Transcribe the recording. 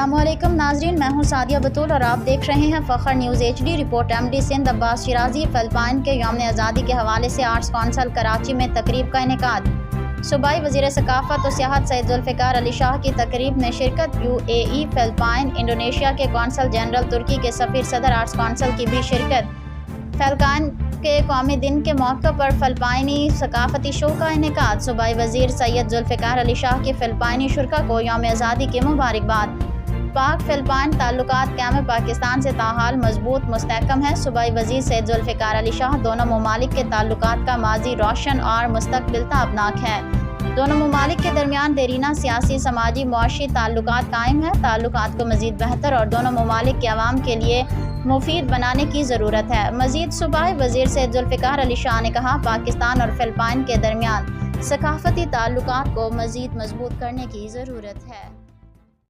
السلام علیکم ناظرین، میں ہوں سعدیہ بطول اور آپ دیکھ رہے ہیں فخر نیوز HD رپورٹ۔ MD سندھ عباس شیرازی فلپائن کے یوم آزادی کے حوالے سے آرٹس کونسل کراچی میں تقریب کا انعقاد۔ صوبائی وزیر ثقافت و سیاحت سید ذوالفقار علی شاہ کی تقریب میں شرکت۔ UAE، فلپائن، انڈونیشیا کے کونسل جنرل، ترکی کے سفیر، صدر آرٹس کونسل کی بھی شرکت۔ فلپائن کے قومی دن کے موقع پر فلپائنی ثقافتی شو کا انعقاد۔ صوبائی وزیر سید ذوالفقار علی شاہ کی فلپائنی شرکاء کو یوم آزادی کی مبارکباد۔ پاک فلپائن تعلقات قیام پاکستان سے تاحال مضبوط مستحکم ہیں۔ صوبائی وزیر سید ذوالفقار علی شاہ دونوں ممالک کے تعلقات کا ماضی روشن اور مستقبل تابناک ہے۔ دونوں ممالک کے درمیان دیرینہ سیاسی، سماجی، معاشی تعلقات قائم ہیں۔ تعلقات کو مزید بہتر اور دونوں ممالک کے عوام کے لیے مفید بنانے کی ضرورت ہے۔ مزید صوبائی وزیر سید ذوالفقار علی شاہ نے کہا، پاکستان اور فلپائن کے درمیان ثقافتی تعلقات کو مزید مضبوط کرنے کی ضرورت ہے۔